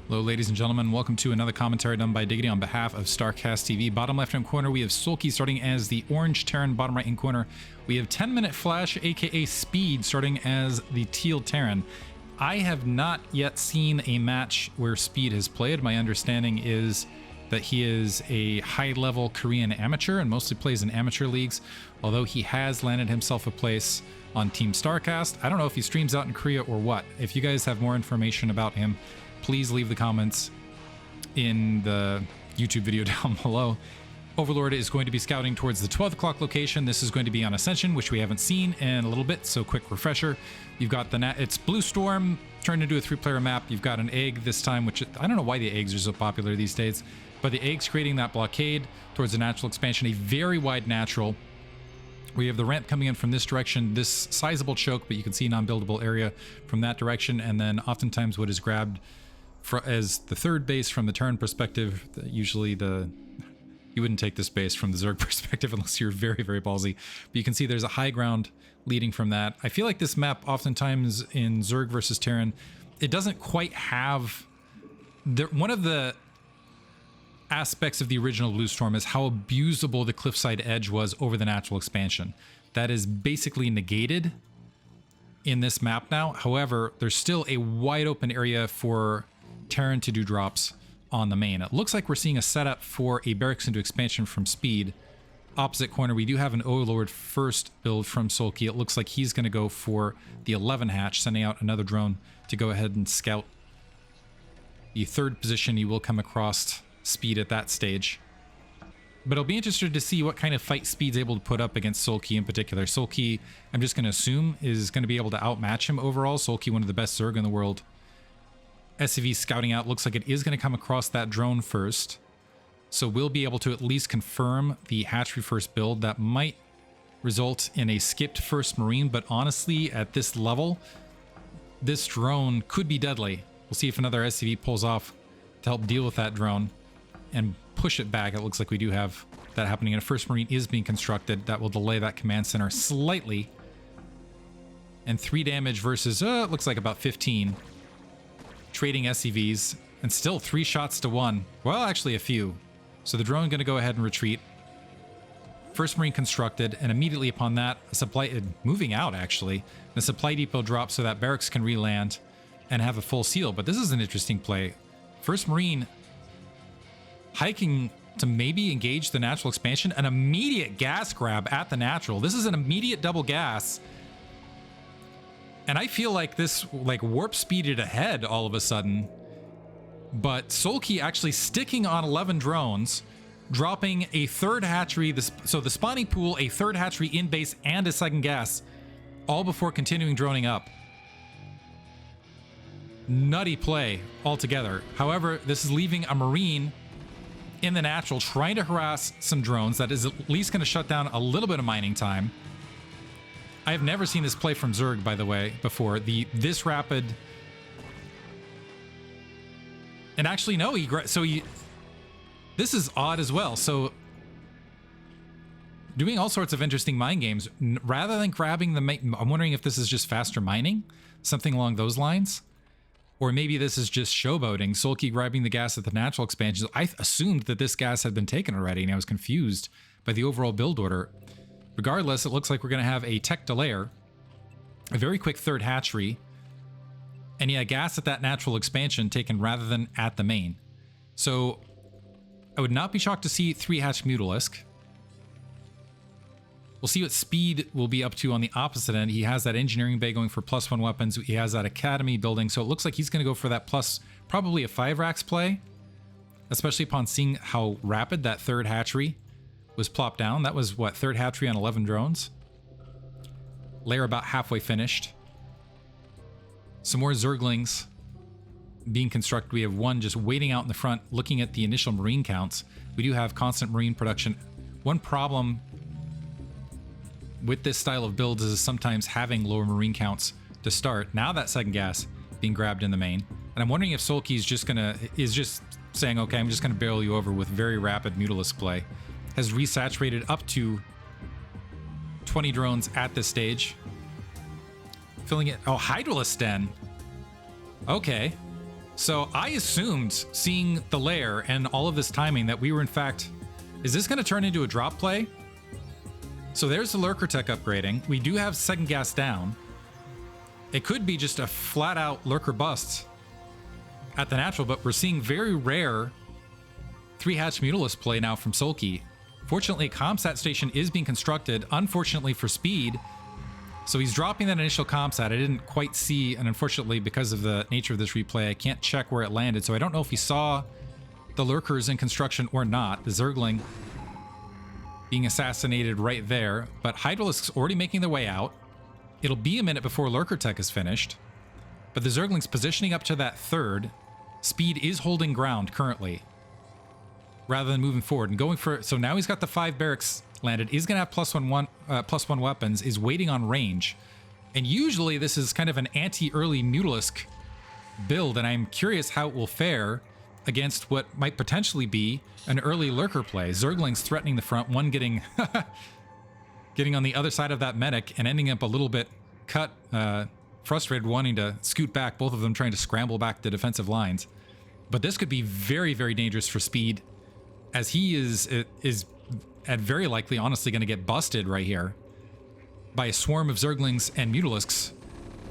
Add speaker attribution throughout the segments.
Speaker 1: Hello, ladies and gentlemen. Welcome to another commentary done by Diggity on behalf of StarCastTV. Bottom left-hand corner, we have Soulkey starting as the orange Terran. Bottom right-hand corner, we have 10-minute Flash, aka Speed, starting as the teal Terran. I have not yet seen a match where Speed has played. My understanding is that he is a high-level Korean amateur and mostly plays in amateur leagues, although he has landed himself a place on Team StarCast. I don't know if he streams out in Korea or what. If you guys have more information about him, please leave the comments in the YouTube video down below. Overlord is going to be scouting towards the 12 o'clock location. This is going to be on Ascension, which we haven't seen in a little bit, so quick refresher. You've got it's Blue Storm turned into a 3-player map. You've got an egg this time, which I don't know why the eggs are so popular these days, but the eggs creating that blockade towards the natural expansion, a very wide natural. We have the ramp coming in from this direction, this sizable choke, but you can see non-buildable area from that direction, and then oftentimes what is grabbed as the third base from the Terran perspective. Usually you wouldn't take this base from the Zerg perspective unless you're very, very ballsy. But you can see there's a high ground leading from that. I feel like this map oftentimes in Zerg versus Terran, it doesn't quite have... One of the aspects of the original Blue Storm is how abusable the cliffside edge was over the natural expansion. That is basically negated in this map now. However, there's still a wide open area for Terran to do drops on the main. It looks like we're seeing a setup for a barracks into expansion from Speed. Opposite corner, we do have an Overlord first build from Soulkey. It looks like he's going to go for the 11 hatch, sending out another drone to go ahead and scout the third position. You will come across Speed at that stage. But I'll be interested to see what kind of fight Speed's able to put up against Soulkey in particular. Soulkey, I'm just going to assume, is going to be able to outmatch him overall. Soulkey, one of the best Zerg in the world. SCV scouting out, looks like it is going to come across that drone first. So we'll be able to at least confirm the hatchery first build. That might result in a skipped first Marine, but honestly, at this level, this drone could be deadly. We'll see if another SCV pulls off to help deal with that drone and push it back. It looks like we do have that happening, and a first Marine is being constructed. That will delay that command center slightly. And 3 damage versus, it looks like about 15. Trading SCVs, and still 3 shots to 1. Well, actually a few. So the drone going to go ahead and retreat. First Marine constructed, and immediately upon that, a supply moving out actually. The supply depot drops so that barracks can re-land and have a full seal. But this is an interesting play. First Marine hiking to maybe engage the natural expansion. An immediate gas grab at the natural. This is an immediate double gas. And I feel like this warp speeded ahead all of a sudden. But Soulkey actually sticking on 11 drones, dropping a third hatchery, so the spawning pool, a third hatchery in base, and a second gas, all before continuing droning up. Nutty play altogether. However, this is leaving a Marine in the natural trying to harass some drones. That is at least going to shut down a little bit of mining time. I have never seen this play from Zerg, by the way, before. This rapid... And actually, no, this is odd as well. So, doing all sorts of interesting mine games, rather than grabbing the... I'm wondering if this is just faster mining? Something along those lines? Or maybe this is just showboating. Soulkey grabbing the gas at the natural expansions. I assumed that this gas had been taken already, and I was confused by the overall build order. Regardless, it looks like we're going to have a tech delayer, a very quick third hatchery, and yeah, gas at that natural expansion taken rather than at the main. So I would not be shocked to see 3-hatch Mutalisk. We'll see what Speed will be up to on the opposite end. He has that engineering bay going for +1 weapons. He has that academy building, so it looks like he's going to go for that plus probably a 5 racks play, especially upon seeing how rapid that third hatchery was plopped down. That was, what, third hatchery on 11 drones? Layer about halfway finished. Some more Zerglings being constructed. We have one just waiting out in the front, looking at the initial Marine counts. We do have constant Marine production. One problem with this style of builds is sometimes having lower Marine counts to start. Now that second gas being grabbed in the main. And I'm wondering if Soulkey is just saying, okay, I'm just gonna barrel you over with very rapid Mutalisk play. Has resaturated up to 20 drones at this stage. Filling it. Oh, Hydralisk Den. Okay. So I assumed, seeing the lair and all of this timing, that we were in fact... Is this going to turn into a drop play? So there's the lurker tech upgrading. We do have second gas down. It could be just a flat out lurker bust at the natural, but we're seeing very rare 3-hatch Mutalisk play now from Soulkey. Fortunately, a comsat station is being constructed, unfortunately for speed. So he's dropping that initial comsat. I didn't quite see, and unfortunately, because of the nature of this replay, I can't check where it landed. So I don't know if he saw the lurkers in construction or not. The Zergling being assassinated right there, but Hydralisk's already making their way out. It'll be a minute before lurker tech is finished, but the Zergling's positioning up to that third. Speed is holding ground currently, rather than moving forward and going for... So now he's got the 5 barracks landed, is going to have +1 weapons, is waiting on range. And usually this is kind of an anti-early Mutalisk build, and I'm curious how it will fare against what might potentially be an early lurker play. Zerglings threatening the front, one getting getting on the other side of that medic and ending up a little bit cut, frustrated, wanting to scoot back, both of them trying to scramble back the defensive lines. But this could be very, very dangerous for Speed, as he is at very likely, honestly, going to get busted right here by a swarm of Zerglings and Mutalisks.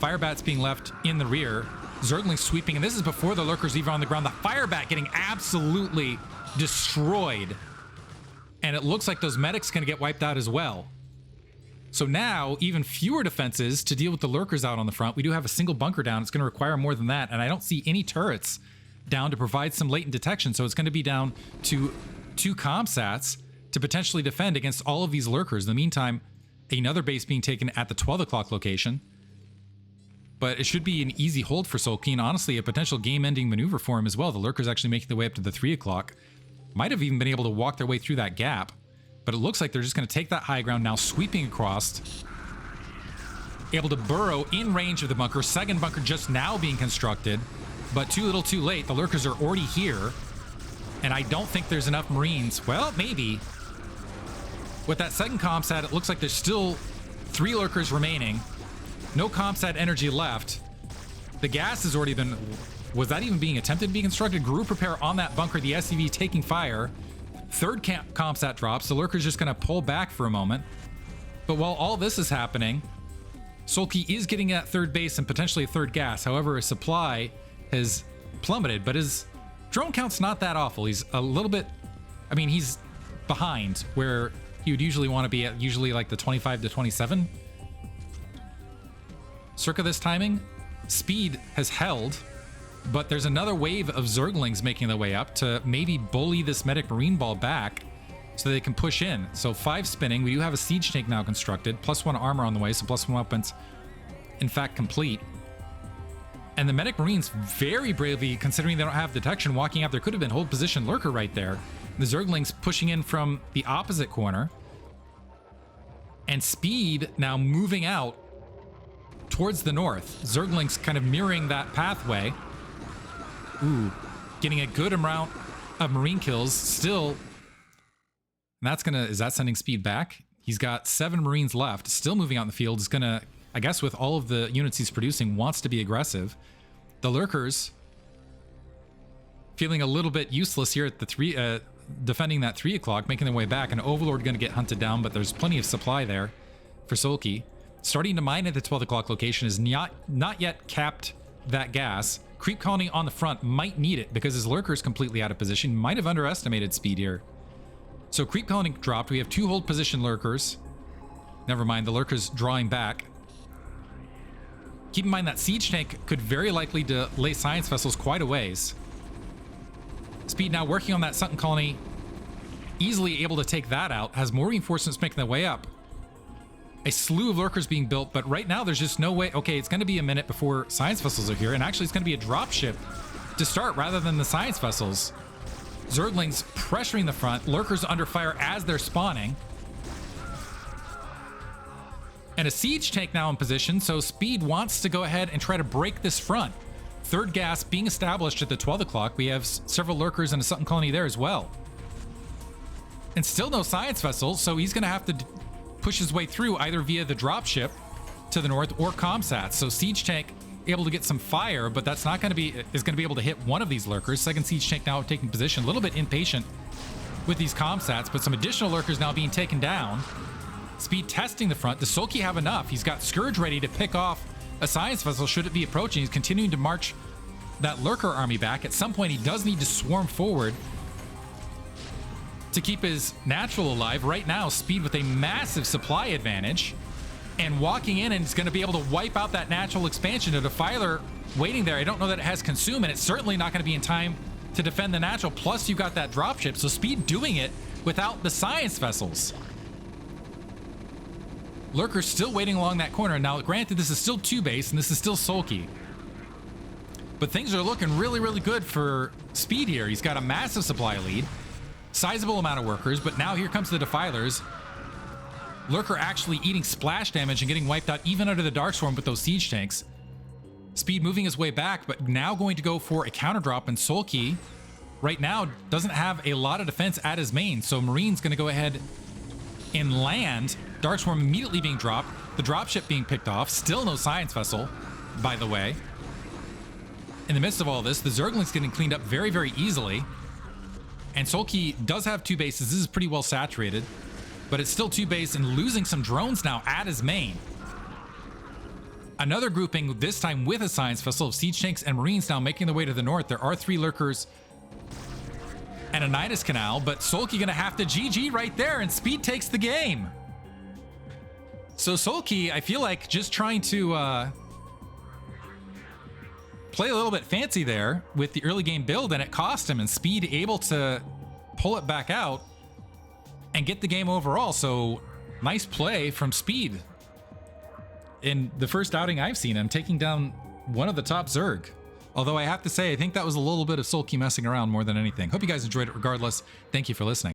Speaker 1: Firebats being left in the rear. Zerglings sweeping, and this is before the lurkers even on the ground. The Firebat getting absolutely destroyed. And it looks like those medics going to get wiped out as well. So now, even fewer defenses to deal with the lurkers out on the front. We do have a single bunker down. It's going to require more than that. And I don't see any turrets down to provide some latent detection. So it's going to be down to 2 comsats to potentially defend against all of these lurkers. In the meantime, another base being taken at the 12 o'clock location. But it should be an easy hold for Soulkey, and honestly, a potential game-ending maneuver for him as well. The lurkers actually making their way up to the 3 o'clock. Might have even been able to walk their way through that gap. But it looks like they're just going to take that high ground now, sweeping across. Able to burrow in range of the bunker. Second bunker just now being constructed. But too little too late. The lurkers are already here. And I don't think there's enough Marines. Well, maybe. With that second comsat, it looks like there's still 3 lurkers remaining. No comsat energy left. The gas has already been... Was that even being attempted to be constructed? Group repair on that bunker. The SCV taking fire. Third comsat drops. The lurker's just going to pull back for a moment. But while all this is happening, Soulkey is getting at third base and potentially a third gas. However, his supply has plummeted, but his drone count's not that awful. He's a little bit... I mean, he's behind where he would usually want to be at, usually like the 25 to 27. Circa this timing, Speed has held, but there's another wave of Zerglings making their way up to maybe bully this medic marine ball back so they can push in. So 5 spinning. We do have a siege tank now constructed, +1 armor on the way, so +1 weapons in fact complete. And the medic marines very bravely, considering they don't have detection, walking out. There could have been hold position lurker right there. The Zerglings pushing in from the opposite corner, and Speed now moving out towards the north. Zerglings kind of mirroring that pathway. Ooh, getting a good amount of marine kills still. And that's gonna, is that sending Speed back? He's got 7 marines left, still moving out in the field. Is gonna, I guess with all of the units he's producing, wants to be aggressive. The lurkers feeling a little bit useless here at the defending that 3 o'clock, making their way back. An Overlord gonna get hunted down, but there's plenty of supply there for Soulkey. Starting to mine at the 12 o'clock location, is not yet capped that gas. Creep colony on the front might need it because his lurker is completely out of position. Might have underestimated Speed here. So creep colony dropped. We have 2 hold position lurkers. Never mind, the lurker's drawing back. Keep in mind that siege tank could very likely delay science vessels quite a ways. Speed now working on that Sunken colony. Easily able to take that out. Has more reinforcements making their way up. A slew of lurkers being built, but right now there's just no way. Okay, it's going to be a minute before science vessels are here, and actually it's going to be a dropship to start rather than the science vessels. Zerglings pressuring the front, lurkers under fire as they're spawning. And a siege tank now in position, so Speed wants to go ahead and try to break this front. Third gas being established at the 12 o'clock. We have several lurkers and a Sunken colony there as well. And still no science vessels, so he's going to have to push his way through either via the dropship to the north or comsats. So siege tank able to get some fire, but that's not going to be able to hit one of these lurkers. Second siege tank now taking position, a little bit impatient with these comsats, but some additional lurkers now being taken down. Speed testing the front. Does Soulkey have enough? He's got Scourge ready to pick off a science vessel should it be approaching. He's continuing to march that lurker army back. At some point, he does need to swarm forward to keep his natural alive. Right now, Speed with a massive supply advantage and walking in, and it's going to be able to wipe out that natural expansion. A Defiler waiting there. I don't know that it has consume, and it's certainly not going to be in time to defend the natural. Plus, you got that dropship, so Speed doing it without the science vessels. Lurker's still waiting along that corner. Now, granted, this is still 2 base, and this is still Soulkey. But things are looking really, really good for Speed here. He's got a massive supply lead, sizable amount of workers, but now here comes the Defilers. Lurker actually eating splash damage and getting wiped out even under the Darkstorm with those siege tanks. Speed moving his way back, but now going to go for a counter drop, and Soulkey right now doesn't have a lot of defense at his main, so Marine's going to go ahead and land. Darkstorm immediately being dropped, the dropship being picked off. Still no science vessel, by the way. In the midst of all this, the Zergling's getting cleaned up very, very easily. And Soulkey does have 2 bases. This is pretty well saturated, but it's still 2 base and losing some drones now at his main. Another grouping, this time with a science vessel of siege tanks and marines now making their way to the north. There are 3 lurkers and a Nidus Canal, but Soulkey gonna have to GG right there, and Speed takes the game. So Soulkey, I feel like just trying to play a little bit fancy there with the early game build, and it cost him, and Speed able to pull it back out and get the game overall. So nice play from Speed. In the first outing I've seen him taking down one of the top Zerg. Although I have to say, I think that was a little bit of Soulkey messing around more than anything. Hope you guys enjoyed it regardless. Thank you for listening.